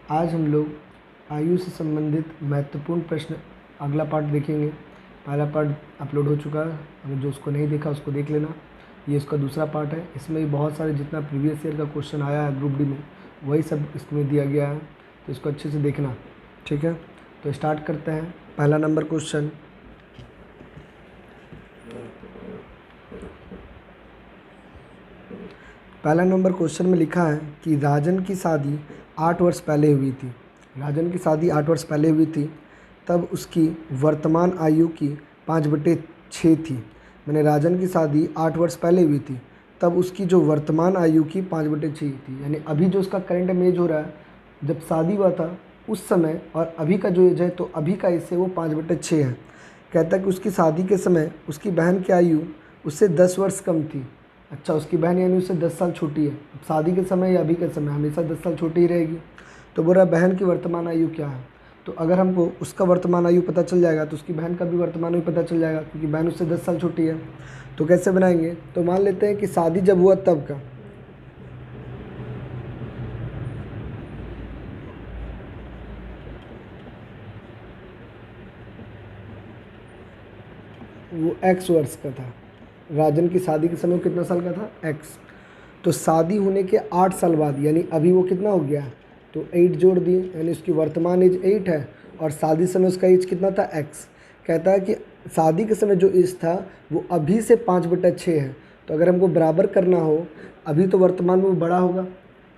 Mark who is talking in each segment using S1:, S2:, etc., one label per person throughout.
S1: आज हम लोग आयु से संबंधित महत्वपूर्ण प्रश्न अगला पार्ट देखेंगे। पहला पार्ट अपलोड हो चुका है, अगर जो उसको नहीं देखा उसको देख लेना। ये इसका दूसरा पार्ट है। इसमें भी बहुत सारे जितना प्रीवियस ईयर का क्वेश्चन आया है ग्रुप डी में वही सब इसमें दिया गया है, तो इसको अच्छे से देखना, ठीक है। तो स्टार्ट करते हैं। पहला नंबर क्वेश्चन, पहला नंबर क्वेश्चन में लिखा है कि राजन की शादी 8 वर्ष पहले हुई थी। राजन की शादी 8 वर्ष पहले हुई थी, तब उसकी वर्तमान आयु की 5/6 थी। मैंने राजन की शादी 8 वर्ष पहले हुई थी, तब उसकी जो वर्तमान आयु की 5/6 थी। यानी अभी जो उसका करंट में एज हो रहा है, जब शादी हुआ था उस समय और अभी का जो एज है, तो अभी का इससे वो 5/6 है। कहता है कि उसकी शादी के समय उसकी बहन की आयु उससे 10 वर्ष कम थी। अच्छा, उसकी बहन यानी उससे 10 साल छोटी है। शादी के समय या अभी के समय हमेशा 10 साल छोटी ही रहेगी। तो बोल रहा बहन की वर्तमान आयु क्या है। तो अगर हमको उसका वर्तमान आयु पता चल जाएगा तो उसकी बहन का भी वर्तमान आयु पता चल जाएगा, क्योंकि बहन उससे 10 साल छोटी है। तो कैसे बनाएंगे, तो मान लेते हैं कि शादी जब हुआ तब का, वो x वर्ष का था। राजन की शादी के समय कितना साल का था, x। तो शादी होने के 8 साल बाद, यानी अभी वो कितना हो गया, तो 8 जोड़ दिए, यानी उसकी वर्तमान एज 8 है और शादी समय उसका एज कितना था, x। कहता है कि शादी के समय जो एज था वो अभी से 5/6 है। तो अगर हमको बराबर करना हो, अभी तो वर्तमान में वो बड़ा होगा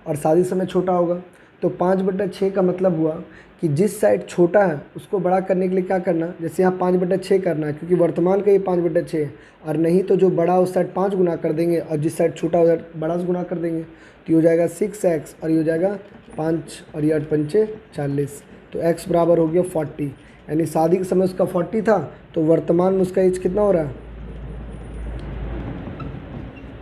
S1: और शादी समय छोटा होगा। तो 5/6 का मतलब हुआ कि जिस साइड छोटा है उसको बड़ा करने के लिए क्या करना, जैसे यहाँ 5/6 करना है, क्योंकि वर्तमान का ये 5/6 है, और नहीं तो जो बड़ा उस साइड 5 गुना कर देंगे और जिस साइड छोटा उस साइड बड़ा से गुना कर देंगे। तो ये हो जाएगा 6x और ये हो जाएगा 5 और ये 8×5 = 40। तो x बराबर हो गया 40। यानी शादी के समय उसका 40 था, तो वर्तमान में उसका एज कितना हो रहा है,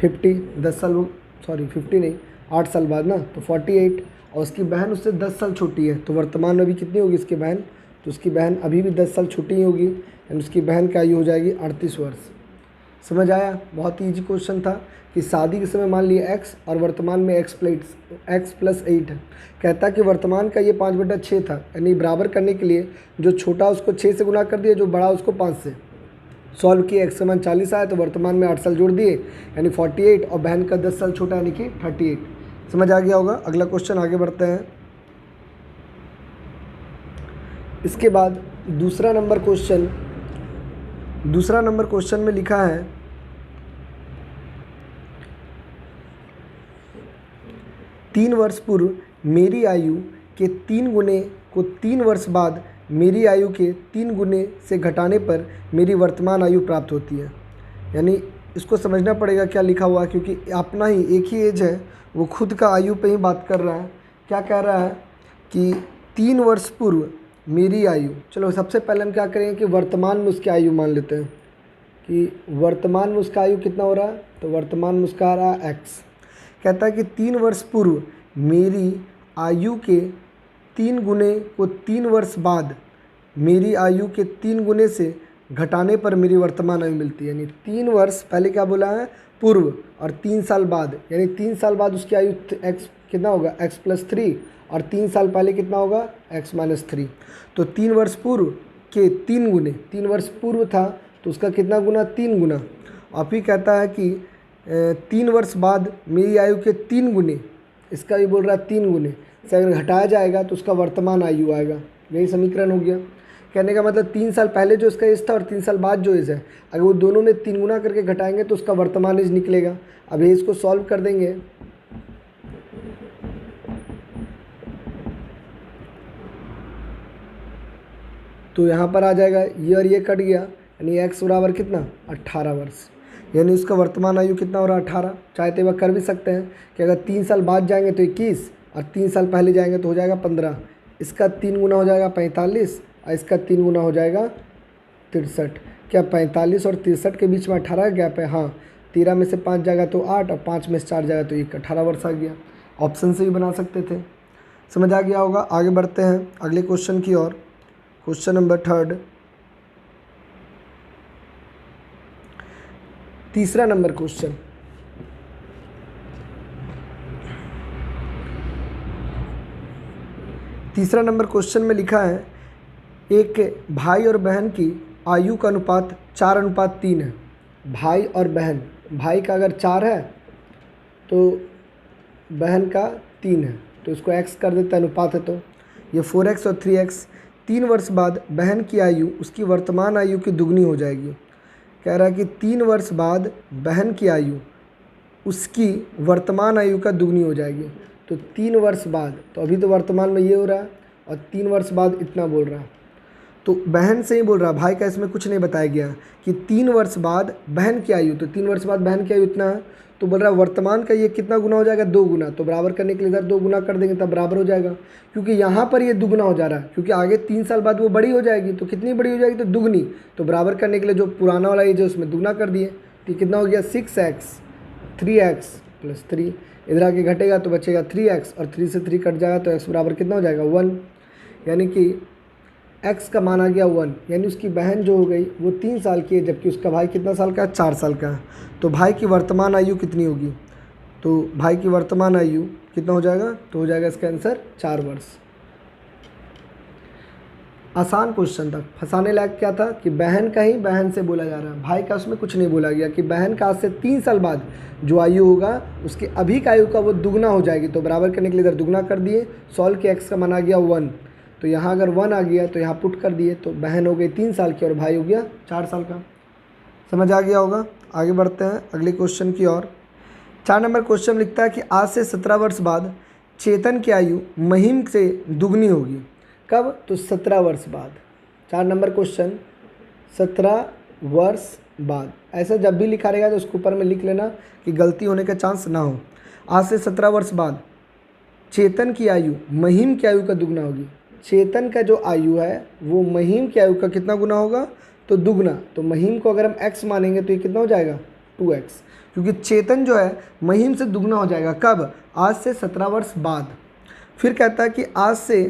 S1: 50। 10 साल, सॉरी 50 नहीं, 8 साल बाद ना, तो 48। और उसकी बहन उससे 10 साल छोटी है, तो वर्तमान में अभी कितनी होगी उसकी बहन, तो उसकी बहन अभी भी 10 साल छोटी ही होगी, यानी उसकी बहन की आयु हो जाएगी 38 वर्ष। समझ आया। बहुत ही ईजी क्वेश्चन था कि शादी के समय मान लिया x और वर्तमान में x + 8 है। कहता कि वर्तमान का ये 5/6 था, यानी बराबर करने के लिए जो छोटा उसको 6 से गुना कर दिया, जो बड़ा उसको 5 से। सॉल्व किए, x = 40 आया, तो वर्तमान में 8 साल जोड़ दिए यानी 48, और बहन का 10 साल छोटा यानी कि 38। समझ आ गया होगा। अगला क्वेश्चन आगे बढ़ते हैं। इसके बाद दूसरा नंबर क्वेश्चन में लिखा है 3 वर्ष पूर्व मेरी आयु के 3 गुने को 3 वर्ष बाद मेरी आयु के 3 गुने से घटाने पर मेरी वर्तमान आयु प्राप्त होती है। यानी इसको समझना पड़ेगा क्या लिखा हुआ है, क्योंकि अपना ही एक ही एज है, वो खुद का आयु पे ही बात कर रहा है। क्या कह रहा है कि 3 वर्ष पूर्व मेरी आयु, चलो सबसे पहले हम क्या करेंगे कि वर्तमान में उसकी आयु मान लेते हैं कि वर्तमान में उसका आयु कितना हो रहा है, तो वर्तमान में उसका आ रहा है x। कहता है कि 3 वर्ष पूर्व मेरी आयु के 3 गुने को 3 वर्ष बाद मेरी आयु के 3 गुने से घटाने पर मेरी वर्तमान आयु मिलती है। यानी 3 वर्ष पहले क्या बोला है, पूर्व, और 3 साल बाद, यानी 3 साल बाद उसकी आयु x कितना होगा, x + 3, और 3 साल पहले कितना होगा, x - 3। तो 3 वर्ष पूर्व के 3 गुने, 3 वर्ष पूर्व था तो उसका कितना गुना, 3 गुना। और फिर कहता है कि 3 वर्ष बाद मेरी आयु के 3 गुने, इसका भी बोल रहा है 3 गुने से अगर घटाया जाएगा तो उसका वर्तमान आयु आएगा। यही समीकरण हो गया। कहने का मतलब 3 साल पहले जो उसका एज था और 3 साल बाद जो एज है, अगर वो दोनों में 3 गुना करके घटाएंगे तो उसका वर्तमान एज निकलेगा। अब ये इसको सॉल्व कर देंगे, तो यहाँ पर आ जाएगा ये और ये कट गया, यानी x बराबर कितना, 18 वर्ष। यानी उसका वर्तमान आयु कितना हो रहा है, 18। चाहते वह कर भी सकते हैं कि अगर 3 साल बाद जाएंगे तो 21 और 3 साल पहले जाएंगे तो हो जाएगा 15। इसका 3 गुना हो जाएगा 45 और इसका 3 गुना हो जाएगा 63। क्या 45 और 63 के बीच में 18 का गैप है, हाँ। 13 में से 5 जाएगा तो 8 और 5 में से 4 जाएगा तो 1, 18 वर्ष आ गया। ऑप्शन से भी बना सकते थे। समझ आ गया होगा। आगे बढ़ते हैं अगले क्वेश्चन की ओर। क्वेश्चन नंबर 3, तीसरा नंबर क्वेश्चन। तीसरा नंबर क्वेश्चन में लिखा है एक भाई और बहन की आयु का अनुपात 4:3 है। भाई और बहन, भाई का अगर 4 है तो बहन का 3 है, तो इसको x कर देते हैं, अनुपात है तो ये 4x और 3x। 3 वर्ष बाद बहन की आयु उसकी वर्तमान आयु की दुगनी हो जाएगी। कह रहा है कि 3 वर्ष बाद बहन की आयु उसकी वर्तमान आयु का दुगनी हो जाएगी। तो 3 वर्ष बाद, तो अभी तो वर्तमान में ये हो रहा है और 3 वर्ष बाद इतना बोल रहा है, तो बहन से ही बोल रहा है, भाई का इसमें कुछ नहीं बताया गया कि 3 वर्ष बाद बहन की आयु, तो 3 वर्ष बाद बहन की आयु इतना है, तो बोल रहा है वर्तमान का ये कितना गुना हो जाएगा, 2 गुना। तो बराबर करने के लिए इधर 2 गुना कर देंगे तब बराबर हो जाएगा, क्योंकि यहाँ पर ये दुगना हो जा रहा है, क्योंकि आगे 3 साल बाद वो बड़ी हो जाएगी। तो कितनी बड़ी हो जाएगी, तो दुगनी। तो बराबर करने के लिए जो पुराना वाला एज है उसमें दुगना कर दिए, तो कितना हो गया 6x 3x + 3। इधर आके घटेगा तो बचेगा 3x और 3 से 3 कट जाएगा तो x बराबर कितना हो जाएगा 1, यानी कि x का मान आ गया 1, यानी उसकी बहन जो हो गई वो 3 साल की है, जबकि उसका भाई कितना साल का है, 4 साल का है। तो भाई की वर्तमान आयु कितनी होगी, तो भाई की वर्तमान आयु कितना हो जाएगा, तो हो जाएगा इसका आंसर 4 वर्ष। आसान क्वेश्चन था, फंसाने लायक क्या था कि बहन का ही बहन से बोला जा रहा है, भाई का उसमें कुछ नहीं बोला गया कि बहन का आज से 3 साल बाद जो आयु होगा उसकी अभी का आयु का वो दुगना हो जाएगी। तो बराबर करने के लिए इधर दुगना कर दिए, सॉल्व के x का मान आ गया 1, तो यहाँ अगर 1 आ गया तो यहाँ पुट कर दिए, तो बहन हो गई 3 साल की और भाई हो गया 4 साल का। समझ आ गया होगा। आगे बढ़ते हैं अगले क्वेश्चन की ओर। 4 नंबर क्वेश्चन लिखता है कि आज से 17 वर्ष बाद चेतन की आयु महिम से दुगनी होगी। कब, तो 17 वर्ष बाद। 4 नंबर क्वेश्चन 17 वर्ष बाद, ऐसा जब भी लिखा रहेगा तो उसके ऊपर में लिख लेना कि गलती होने का चांस ना हो। आज से 17 वर्ष बाद चेतन की आयु महिम की आयु का दुगना होगी। चेतन का जो आयु है वो महिम की आयु का कितना गुना होगा, तो दुगना। तो महिम को अगर हम x मानेंगे तो ये कितना हो जाएगा 2x, क्योंकि चेतन जो है महिम से दुगना हो जाएगा। कब, आज से 17 वर्ष बाद। फिर कहता है कि आज से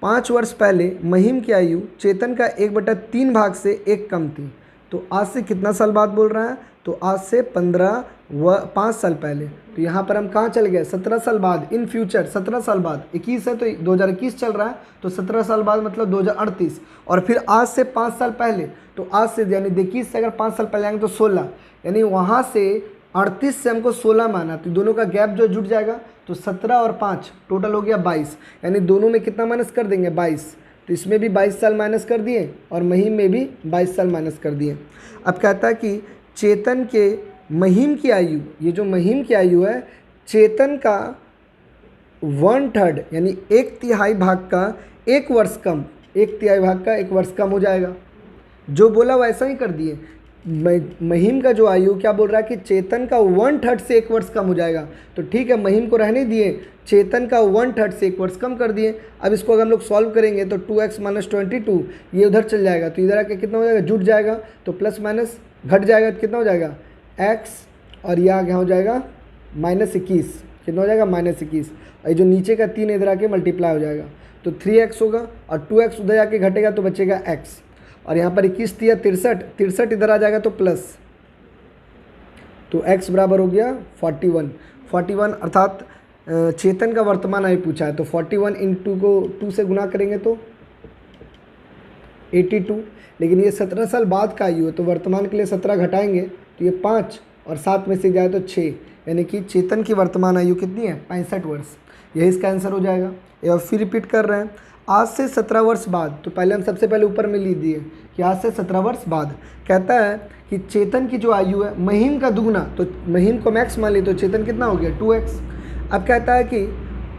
S1: 5 वर्ष पहले महिम की आयु चेतन का 1/3 भाग से 1 कम थी। तो आज से कितना साल बाद बोल रहा है, तो आज से 5 साल पहले। तो यहाँ पर हम कहाँ चल गए, 17 साल बाद, इन फ्यूचर 17 साल बाद। 21 है तो 2021 चल रहा है, तो 17 साल बाद मतलब 2038। और फिर आज से 5 साल पहले, तो आज से यानी 21 से अगर 5 साल पहले आएंगे तो 16, यानी वहाँ से 38 से हमको 16 माना, तो दोनों का गैप जो जुट जाएगा, तो 17 और 5 टोटल हो गया 22, यानी दोनों में कितना माइनस कर देंगे 22। तो इसमें भी 22 साल माइनस कर दिए और महिम में भी 22 साल माइनस कर दिए। अब कहता है कि चेतन के महिम की आयु, ये जो महिम की आयु है चेतन का 1/3 यानी 1/3 भाग का 1 वर्ष कम, 1/3 भाग का 1 वर्ष कम हो जाएगा। जो बोला वैसा ही कर दिए। महिम का जो आयु क्या बोल रहा है कि चेतन का 1/3 से 1 वर्ष कम हो जाएगा। तो ठीक है, महिम को रहने दिए, चेतन का 1/3 से 1 वर्ष कम कर दिए। अब इसको अगर हम लोग सॉल्व करेंगे तो 2x - 22 ये उधर चल जाएगा, तो इधर आके कितना हो जाएगा, जुट जाएगा, तो प्लस माइनस घट जाएगा, तो कितना हो जाएगा x, और यह आगे हो जाएगा -21, कितना हो जाएगा -21, और जो नीचे का 3 इधर आके मल्टीप्लाई हो जाएगा, तो 3x होगा, और 2x उधर जाके घटेगा तो बचेगा x, और यहाँ पर 21 दिया 63 इधर आ जाएगा तो प्लस, तो x बराबर हो गया 41 अर्थात चेतन का वर्तमान आयु पूछा है, तो 41 × को 2 से गुना करेंगे तो 82। लेकिन ये 17 साल बाद का आयु है, तो वर्तमान के लिए 17 घटाएंगे तो ये 5 और 7 में से जाए तो 6, यानी कि चेतन की वर्तमान आयु कितनी है 65 वर्ष। यही इसका आंसर हो जाएगा। और फिर रिपीट कर रहे हैं, आज से 17 वर्ष बाद, तो पहले हम सबसे पहले ऊपर में लिख दिए कि आज से 17 वर्ष बाद। कहता है कि चेतन की जो आयु है महिम का दुगना, तो महिम को मैक्स मान ली तो चेतन कितना हो गया 2x। अब कहता है कि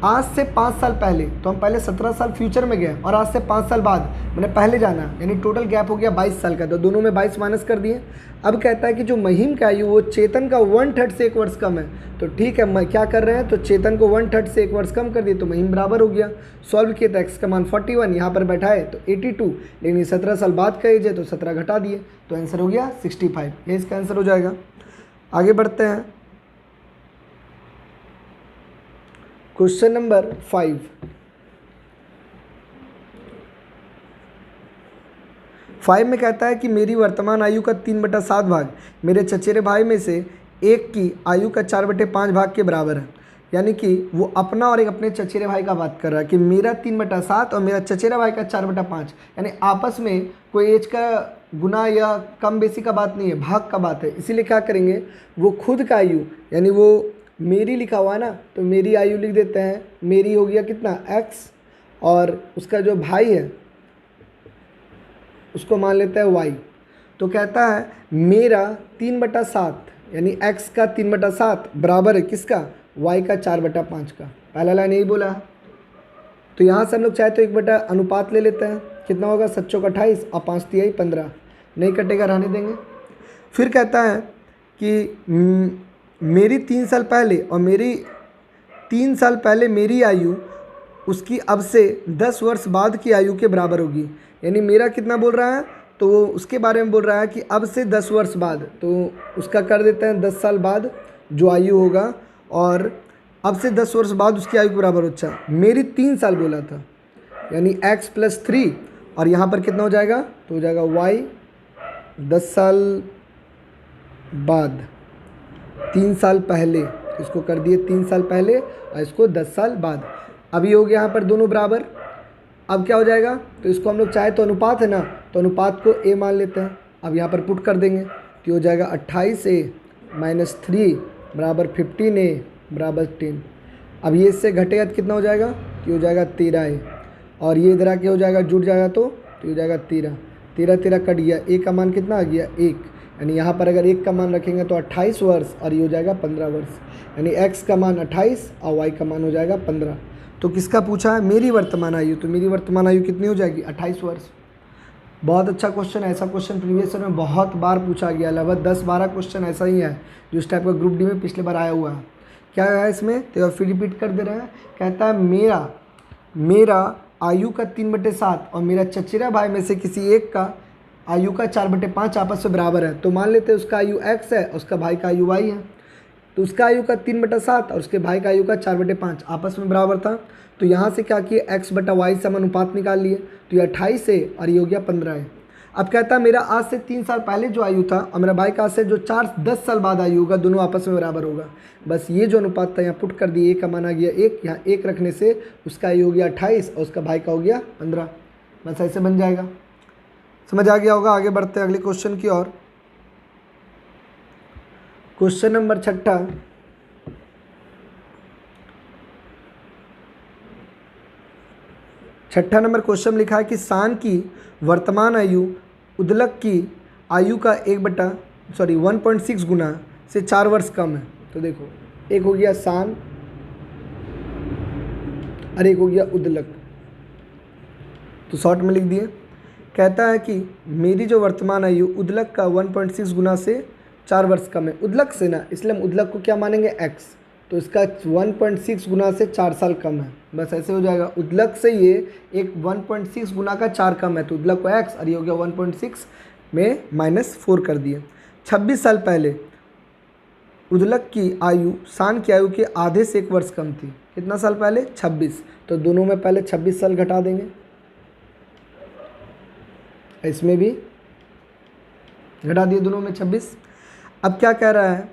S1: आज से 5 साल पहले, तो हम पहले 17 साल फ्यूचर में गए, और आज से 5 साल बाद मैंने पहले जाना, यानी टोटल गैप हो गया 22 साल का, तो दोनों में 22 माइनस कर दिए। अब कहता है कि जो महिम का आयु वो चेतन का 1/3 से 1 वर्ष कम है, तो ठीक है क्या कर रहे हैं, तो चेतन को 1/3 से 1 वर्ष कम कर दिए, तो महिम बराबर हो गया। सॉल्व किए तो x का मान 41, यहाँ पर बैठाए तो 82, लेकिन 17 साल बाद का एज है तो 17 घटा दिए, तो आंसर हो गया 65। ये इसका आंसर हो जाएगा। आगे बढ़ते हैं क्वेश्चन नंबर 5। 5 में कहता है कि मेरी वर्तमान आयु का 3/7 भाग मेरे चचेरे भाई में से एक की आयु का 4/5 भाग के बराबर है। यानी कि वो अपना और एक अपने चचेरे भाई का बात कर रहा है कि मेरा 3/7 और मेरा चचेरा भाई का 4/5, यानी आपस में कोई एज का गुना या कम बेसी का बात नहीं है, भाग का बात है। इसीलिए क्या करेंगे, वो खुद का आयु, यानी वो मेरी लिखा हुआ है ना, तो मेरी आयु लिख देते हैं। मेरी हो गया कितना x, और उसका जो भाई है उसको मान लेते हैं y। तो कहता है मेरा 3/7 यानी x का 3/7 बराबर है किसका, y का 4/5 का। पहला लाइन यही बोला है। तो यहाँ से हम लोग चाहे तो एक बटा अनुपात ले लेते हैं, कितना होगा 7 चौक 28 और 5 तिहाई 15, नहीं कटेगा, रहने देंगे। फिर कहता है कि मेरी 3 साल पहले और मेरी 3 साल पहले मेरी आयु उसकी अब से 10 वर्ष बाद की आयु के बराबर होगी। यानी मेरा कितना बोल रहा है, तो वो उसके बारे में बोल रहा है कि अब से 10 वर्ष बाद, तो उसका कर देते हैं 10 साल बाद जो आयु होगा, और अब से 10 वर्ष बाद उसकी आयु के बराबर हो। अच्छा, मेरी 3 साल बोला था, यानी x + 3, और यहाँ पर कितना हो जाएगा, तो हो जाएगा y 10 साल बाद 3 साल पहले, तो इसको कर दिए 3 साल पहले और इसको 10 साल बाद। अभी हो गया यहाँ पर दोनों बराबर। अब क्या हो जाएगा, तो इसको हम लोग चाहे तो अनुपात है ना, तो अनुपात को a मान लेते हैं। अब यहाँ पर पुट कर देंगे तो हो जाएगा 28a - 3 बराबर 15a बराबर 10। अब ये इससे घटेगा तो कितना हो जाएगा, तो हो जाएगा 13a, और ये इधर आके हो जाएगा, जुड़ जाएगा तो हो जाएगा 13। 13 कट गया, a का मान कितना आ गया 1, यानी यहाँ पर अगर 1 का मान रखेंगे तो 28 वर्ष, और ये हो जाएगा 15 वर्ष, यानी x का मान 28 और y का मान हो जाएगा 15। तो किसका पूछा है, मेरी वर्तमान आयु, तो मेरी वर्तमान आयु कितनी हो जाएगी 28 वर्ष। बहुत अच्छा क्वेश्चन है, ऐसा क्वेश्चन प्रीवियस ईयर में बहुत बार पूछा गया, लगभग 10-12 क्वेश्चन ऐसा ही है जो इस टाइप का ग्रुप डी में पिछले बार आया हुआ है। क्या है इसमें, तो फिर रिपीट कर दे रहे हैं। कहता है मेरा आयु का 3/7 और मेरा चचेरा भाई में से किसी एक का आयु का 4/5 आपस में बराबर है। तो मान लेते हैं उसका आयु x है और उसका भाई का आयु y है। तो उसका आयु का 3/7 और उसके भाई का आयु का 4/5 आपस में बराबर था। तो यहाँ से क्या किए, x/y समानुपात निकाल लिए, तो ये 28 है और ये हो गया 15 है। अब कहता है मेरा आज से 3 साल पहले जो आयु था और मेरा भाई का आज से जो 10 साल बाद आयु होगा, दोनों आपस में बराबर होगा। बस ये जो अनुपात था यहाँ पुट कर दिए, a का मान आ गया 1, यहाँ 1 रखने से उसका आयु हो गया 28 और उसका भाई का हो गया 15। बस ऐसे बन जाएगा। समझ आ गया होगा। आगे बढ़ते हैं अगले क्वेश्चन की ओर। Question number 6। छठा नंबर क्वेश्चन में लिखा है कि सांड की वर्तमान आयु उदलक की आयु का 1.6 गुना से 4 वर्ष कम है। तो देखो, एक हो गया सांड और एक हो गया उदलक, तो शॉर्ट में लिख दिए। कहता है कि मेरी जो वर्तमान आयु उदलक का 1.6 गुना से 4 वर्ष कम है। उदलक से ना, इसलिए हम उदलक को क्या मानेंगे x, तो इसका 1.6 गुना से 4 साल कम है। बस ऐसे हो जाएगा। उदलक से ये एक 1.6 गुना का 4 कम है, तो उदलक को x और ये हो गया 1.6 में -4 कर दिए। 26 साल पहले उदलक की आयु सांड की आयु के आधे से 1 वर्ष कम थी। कितना साल पहले, 26, तो दोनों में पहले 26 साल घटा देंगे, इसमें भी घटा दिए दोनों में 26। अब क्या कह रहा है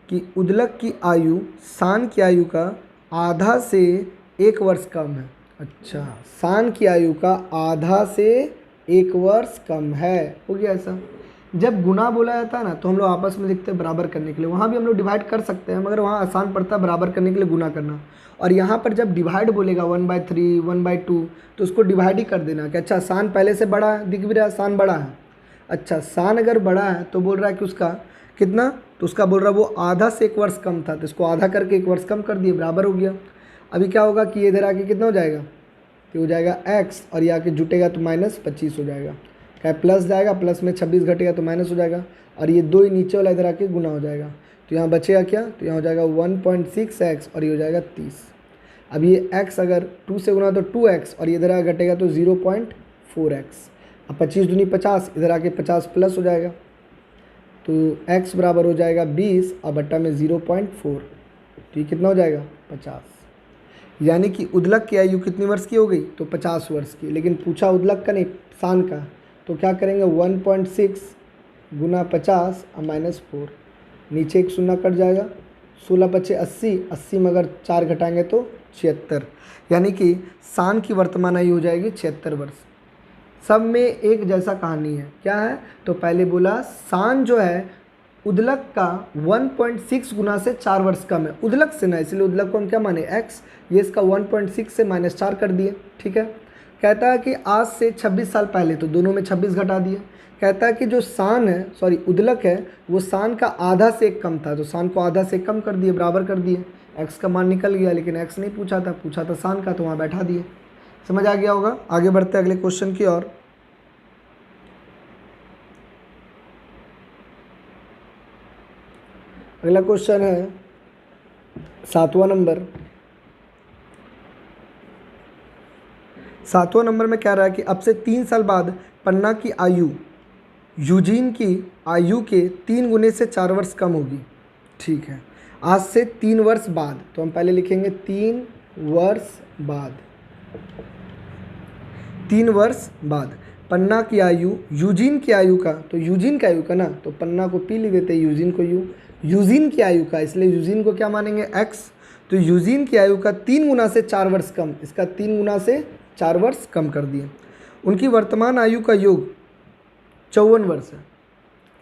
S1: कि उदलक की आयु सांड की आयु का आधा से 1 वर्ष कम है। अच्छा, सांड की आयु का आधा से 1 वर्ष कम है, हो गया ऐसा। जब गुना बोला जाता है ना, तो हम लोग आपस में लिखते हैं बराबर करने के लिए। वहाँ भी हम लोग डिवाइड कर सकते हैं, मगर वहाँ आसान पड़ता है बराबर करने के लिए गुना करना। और यहाँ पर जब डिवाइड बोलेगा 1/3, 1/2, तो उसको डिवाइड ही कर देना कि अच्छा सांड पहले से बड़ा है, दिख भी रहा है सांड बड़ा है। अच्छा, सांड अगर बड़ा है तो बोल रहा है कि उसका कितना, तो उसका बोल रहा है वो आधा से 1 वर्ष कम था, तो इसको आधा करके 1 वर्ष कम कर दिए, बराबर हो गया। अभी क्या होगा कि ये इधर आके कितना हो जाएगा, तो हो जाएगा x, और ये आके जुटेगा तो -25 हो जाएगा। क्या प्लस जाएगा, प्लस में 26 घटेगा तो माइनस हो जाएगा, और ये 2 ही नीचे वाला इधर आके गुना हो जाएगा। तो यहाँ बचेगा क्या, तो यहाँ हो जाएगा 1.6x और ये हो जाएगा 30। अब ये x अगर 2 से गुना तो 2x, और ये इधर आगे घटेगा तो 0.4x। अब 25 दूनी 50, इधर आके 50 प्लस हो जाएगा, तो x बराबर हो जाएगा 20 और बट्टा में 0.4, तो ये कितना हो जाएगा 50। यानी कि उदलक की आयु कितनी वर्ष की हो गई, तो 50 वर्ष की। लेकिन पूछा उदलक का नहीं, सांड का, तो क्या करेंगे 1.6 गुना 50 और -4, नीचे एक शून्य कट जाएगा, 16 पचे 80, 80 में अगर 4 घटाएंगे तो 76, यानी कि शान की वर्तमान आयु हो जाएगी 76 वर्ष। सब में एक जैसा कहानी है, क्या है? तो पहले बोला शान जो है उदलक का 1.6 गुना से 4 वर्ष कम है, उदलक से ना, इसलिए उदलक को हम क्या माने x, ये इसका 1.6 से -4 कर दिए, ठीक है। कहता है कि आज से 26 साल पहले, तो दोनों में 26 घटा दिए। कहता है कि जो शान है, सॉरी उदलक है, वो शान का आधा से एक कम था, तो शान को आधा से कम कर दिए, बराबर कर दिए। x का मान निकल गया, लेकिन x नहीं पूछा था, पूछा था शान का, तो वहाँ बैठा दिए। समझ आ गया होगा। आगे बढ़ते हैं अगले क्वेश्चन की ओर। अगला क्वेश्चन है 7वां नंबर। 7वां नंबर में कह रहा है कि अब से 3 साल बाद पन्ना की आयु यूजीन की आयु के 3 गुने से 4 वर्ष कम होगी, ठीक है। आज से 3 वर्ष बाद, तो हम पहले लिखेंगे 3 वर्ष बाद, 3 वर्ष बाद पन्ना की आयु यूजीन की आयु का, तो यूजीन की आयु का ना, तो पन्ना को पी लिख देते हैं, यूजीन को यू, यूजीन की आयु का, इसलिए यूजीन को क्या मानेंगे x, तो यूजीन की आयु का 3 गुना से 4 वर्ष कम, इसका 3 गुना से 4 वर्ष कम कर दिए। उनकी वर्तमान आयु का योग 54 वर्ष है।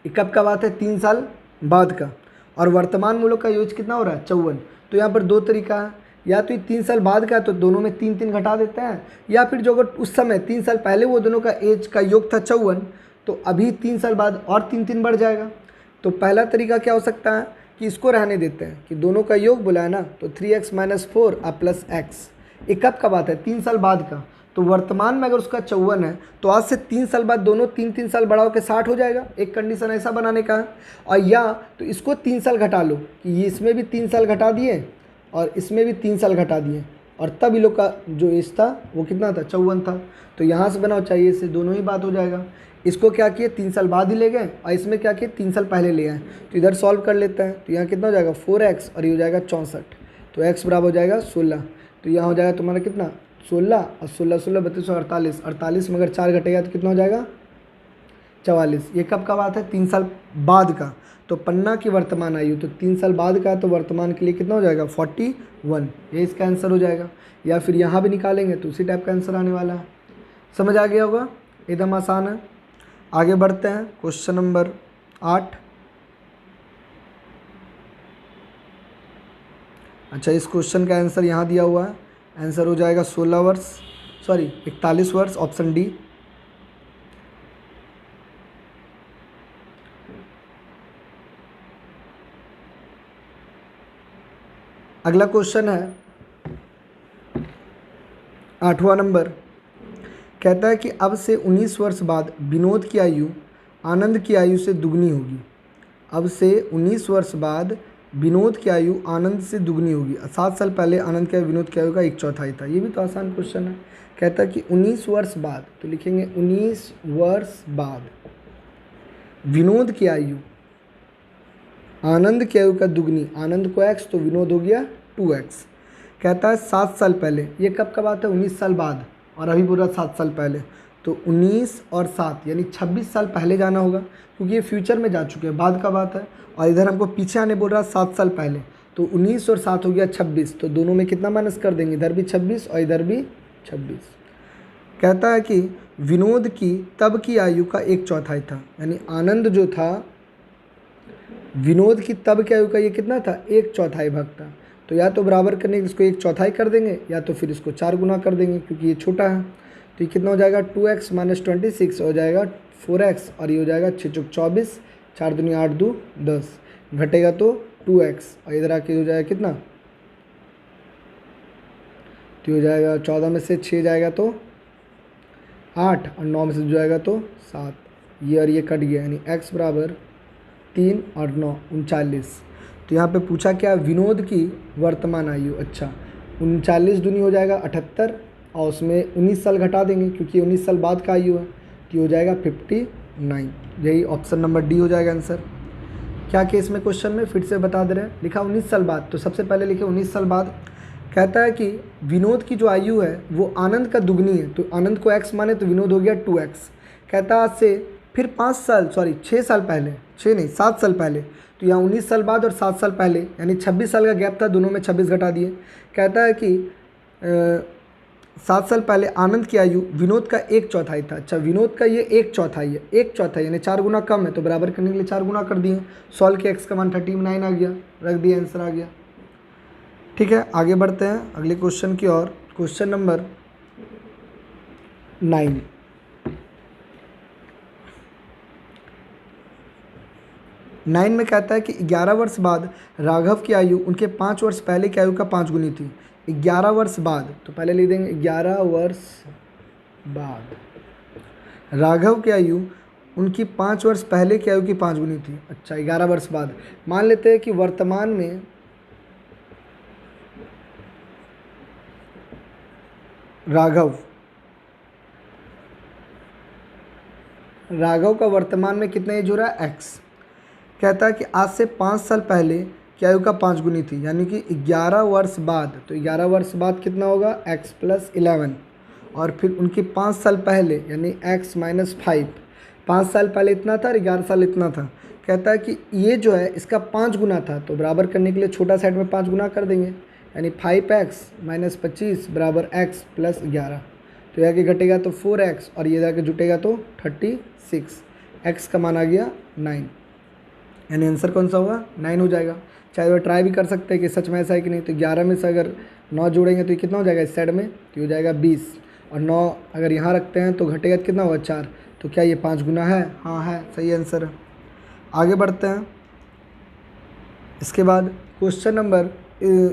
S1: ये कब का बात है? 3 साल बाद का। और वर्तमान मूल्यों का योग कितना हो रहा है? 54। तो यहाँ पर दो तरीका है, या तो ये 3 साल बाद का है तो दोनों में 3 घटा देते हैं, या फिर जो अगर उस समय 3 साल पहले वो दोनों का एज का योग था 54, तो अभी 3 साल बाद और 3 बढ़ जाएगा। तो पहला तरीका क्या हो सकता है कि इसको रहने देते हैं कि दोनों का योग बोला है ना, तो 3x - 4 प्लस x। ये कब का बात है? 3 साल बाद का। तो वर्तमान में अगर उसका 54 है तो आज से 3 साल बाद दोनों 3 साल बढ़ाओ के 60 हो जाएगा। एक कंडीशन ऐसा बनाने का है। और या तो इसको 3 साल घटा लो कि ये इसमें भी 3 साल घटा दिए और इसमें भी 3 साल घटा दिए, और तब ये लोग का जो एज था वो कितना था? 54 था। तो यहाँ से बनाओ, चाहिए इससे दोनों ही बात हो जाएगा। इसको क्या किए? 3 साल बाद ही ले गए, और इसमें क्या किए? 3 साल पहले ले आए। तो इधर सॉल्व कर लेते हैं, तो यहाँ कितना हो जाएगा? 4x, और ये हो जाएगा 64। तो x बराबर हो जाएगा 16। तो यहाँ हो जाएगा तुम्हारा कितना? 16 और 16 16 32 और 48। 48 में अगर 4 घटेगा तो कितना हो जाएगा? 44। ये कब का बात है? 3 साल बाद का। तो पन्ना की वर्तमान आयु, तो 3 साल बाद का है, तो वर्तमान के लिए कितना हो जाएगा? 41। ये इसका आंसर हो जाएगा। या फिर यहाँ भी निकालेंगे तो उसी टाइप का आंसर आने वाला है। समझ आ गया होगा, एकदम आसान है। आगे बढ़ते हैं, क्वेश्चन नंबर 8। अच्छा, इस क्वेश्चन का आंसर यहाँ दिया हुआ है। आंसर हो जाएगा 16 वर्ष, सॉरी 41 वर्ष, ऑप्शन डी। अगला क्वेश्चन है 8वां नंबर। कहता है कि अब से 19 वर्ष बाद विनोद की आयु आनंद की आयु से दुगनी होगी। अब से 19 वर्ष बाद विनोद की आयु आनंद से दुगनी होगी। 7 साल पहले आनंद की आयु विनोद की आयु का 1/4 था। ये भी तो आसान क्वेश्चन है। कहता है कि 19 वर्ष बाद, तो लिखेंगे 19 वर्ष बाद विनोद की आयु आनंद की आयु का दुगनी, आनंद को x तो विनोद हो गया 2x। कहता है 7 साल पहले, ये कब का बात है? 19 साल बाद, और अभी पूरा 7 साल पहले। तो 19 और 7 यानी 26 साल पहले जाना होगा, क्योंकि ये फ्यूचर में जा चुके हैं, बाद का बात है। और इधर हमको पीछे आने बोल रहा है 7 साल पहले, तो 19 और 7 हो गया 26। तो दोनों में कितना माइनस कर देंगे? इधर भी 26 और इधर भी 26। कहता है कि विनोद की तब की आयु का 1/4 था, यानी आनंद जो था विनोद की तब की आयु का ये कितना था? 1/4 भाग था। तो या तो बराबर करने के इसको 1/4 कर देंगे, या तो फिर इसको 4 गुना कर देंगे, क्योंकि ये छोटा है। तो ये कितना हो जाएगा? 2x - 26 हो जाएगा 4x, और ये हो जाएगा 6 चौक 24, 4 दूनी 8 2 10, घटेगा तो 2x, और इधर आके हो जाएगा कितना? तो हो जाएगा 14 में से 6 जाएगा तो 8, और 9 में से जाएगा तो 7। ये और ये कट गया, यानी x बराबर 3 और 9 39। तो यहाँ पे पूछा क्या? विनोद की वर्तमान आयु। अच्छा, 39 दूनी हो जाएगा 78, और उसमें 19 साल घटा देंगे क्योंकि 19 साल बाद का आयु है, तो हो जाएगा 59। यही ऑप्शन नंबर डी हो जाएगा आंसर। क्या केस में क्वेश्चन में फिर से बता दे रहे हैं, लिखा 19 साल बाद, तो सबसे पहले लिखे 19 साल बाद। कहता है कि विनोद की जो आयु है वो आनंद का दुगनी है, तो आनंद को x माने तो विनोद हो गया 2x। कहता है आज से फिर 5 साल, सॉरी 6 साल पहले, 6 नहीं 7 साल पहले, तो यहाँ 19 साल बाद और 7 साल पहले यानी 26 साल का गैप था, दोनों में 26 घटा दिए। कहता है कि 7 साल पहले आनंद की आयु विनोद का 1/4 था। अच्छा, विनोद का ये 1/4 है, 1/4 यानी 4 गुना कम है, तो बराबर करने के लिए 4 गुना कर दिए। सॉल्व के x का मान 39 आ गया, रख दिया, आंसर आ गया। ठीक है, आगे बढ़ते हैं अगले क्वेश्चन की ओर। Question number 9। में कहता है कि 11 वर्ष बाद राघव की आयु उनके 5 वर्ष पहले की आयु का 5 गुनी थी। 11 वर्ष बाद, तो पहले लिख देंगे 11 वर्ष बाद राघव की आयु उनकी 5 वर्ष पहले की आयु की 5 गुनी थी। अच्छा, 11 वर्ष बाद मान लेते हैं कि वर्तमान में राघव का वर्तमान में कितना एज हो रहा है, x। कहता है कि आज से 5 साल पहले की आयु का 5 गुनी थी, यानी कि 11 वर्ष बाद, तो 11 वर्ष बाद कितना होगा, x + 11, और फिर उनकी 5 साल पहले यानी x - 5। 5 साल पहले इतना था और 11 साल इतना था। कहता है कि ये जो है इसका 5 गुना था, तो बराबर करने के लिए छोटा साइड में 5 गुना कर देंगे, यानी 5x - 25 = x + 11। तो यह आगे घटेगा तो 4x और ये जाके जुटेगा तो 36। x का मान आ गया 9, यानी आंसर कौन सा होगा, 9 हो जाएगा। चाहे वो ट्राई भी कर सकते हैं कि सच में ऐसा है कि नहीं। तो 11 में से अगर 9 जोड़ेंगे तो ये कितना हो जाएगा इस साइड में, तो ये हो जाएगा 20, और 9 अगर यहाँ रखते हैं तो घटेगा कितना होगा, 4। तो क्या ये 5 गुना है, हाँ है, सही आंसर है। आगे बढ़ते हैं। इसके बाद क्वेश्चन नंबर,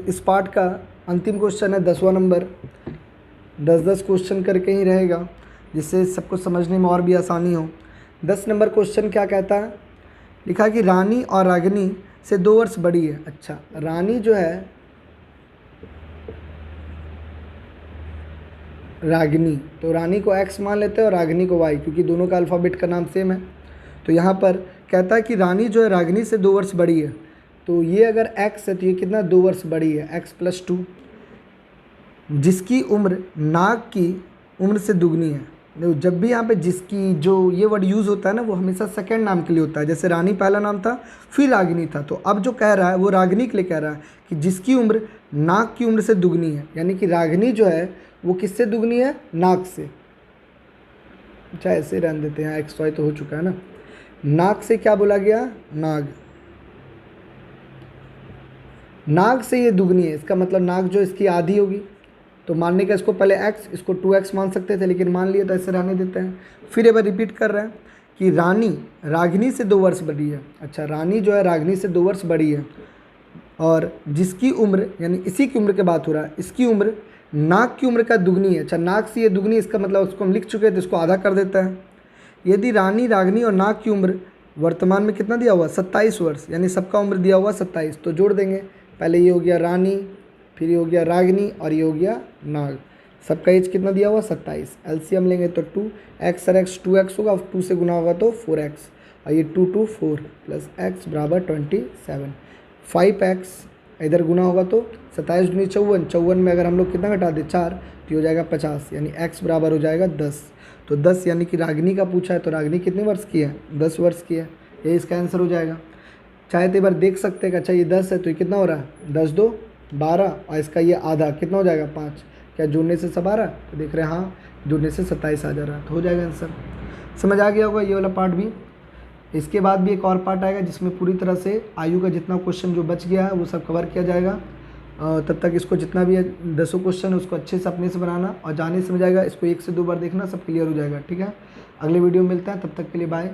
S1: इस पार्ट का अंतिम क्वेश्चन है 10वां नंबर। 10 क्वेश्चन करके ही रहेगा, जिससे सबको समझने में और भी आसानी हो। 10 नंबर क्वेश्चन क्या कहता है, लिखा कि रानी और रागिनी से 2 वर्ष बड़ी है। अच्छा, रानी जो है रागिनी, तो रानी को x मान लेते हैं और रागिनी को y, क्योंकि दोनों का अल्फ़ाबेट का नाम सेम है। तो यहाँ पर कहता है कि रानी जो है रागिनी से 2 वर्ष बड़ी है, तो ये अगर x है तो ये कितना 2 वर्ष बड़ी है, x + 2, जिसकी उम्र नाग की उम्र से दुगनी है। देखो, जब भी यहाँ पे जिसकी जो ये वर्ड यूज़ होता है ना, वो हमेशा सेकंड नाम के लिए होता है। जैसे रानी पहला नाम था, फिर रागिनी था, तो अब जो कह रहा है वो रागिनी के लिए कह रहा है कि जिसकी उम्र नाग की उम्र से दुगनी है, यानी कि रागिनी जो है वो किससे दुगनी है, नाग से। अच्छा, ऐसे रहने देते हैं, एक्स वाई तो हो चुका है ना। नाग से क्या बोला गया, नाग से ये दुगनी है, इसका मतलब नाग जो इसकी आधी होगी। तो मानने का इसको पहले x, इसको 2x मान सकते थे, लेकिन मान लिए तो ऐसे रहने देते हैं। फिर एक बार रिपीट कर रहे हैं कि रानी रागिनी से 2 वर्ष बड़ी है। अच्छा, रानी जो है रागिनी से 2 वर्ष बड़ी है, और जिसकी उम्र, यानी इसी की उम्र की बात हो रहा है, इसकी उम्र नाग की उम्र का दुगनी है। अच्छा, नाग से ये दुगनी, इसका मतलब उसको हम लिख चुके हैं, तो इसको आधा कर देता है। यदि रानी, रागिनी और नाग की उम्र वर्तमान में कितना दिया हुआ, 27 वर्ष, यानी सबका उम्र दिया हुआ 27, तो जोड़ देंगे। पहले ये हो गया रानी, फिर ये हो गया रागिनी, और ये हो गया नाग। सबका एज कितना दिया हुआ, 27। एलसीएम लेंगे तो 2x और x 2x होगा, 2 से गुना होगा तो 4x, और ये 2 2 4 + x = 27। 5x इधर गुना होगा तो 27 दूनी 54, 54 में अगर हम लोग कितना घटा दें, 4, तो हो जाएगा 50, यानी x बराबर हो जाएगा 10। तो 10 यानी कि रागिनी का पूछा है, तो रागिनी कितने वर्ष की है, 10 वर्ष की है, ये इसका आंसर हो जाएगा। चाहे तो एक बार देख सकते हैं कि अच्छा ये 10 है तो ये कितना हो रहा है, 10 2 12, और इसका ये आधा कितना हो जाएगा, 5। क्या जोड़ने से सब आ रहा है, तो देख रहे हैं हाँ, जोड़ने से 27 आ जा रहा है, तो हो जाएगा आंसर। समझ आ गया होगा ये वाला पार्ट भी। इसके बाद भी एक और पार्ट आएगा जिसमें पूरी तरह से आयु का जितना क्वेश्चन जो बच गया है वो सब कवर किया जाएगा। तब तक इसको जितना भी है 10 क्वेश्चन उसको अच्छे से अपने से बनाना, और जाने समझ आएगा, इसको 1 से 2 बार देखना, सब क्लियर हो जाएगा। ठीक है, अगले वीडियो में मिलते हैं, तब तक के लिए बाय।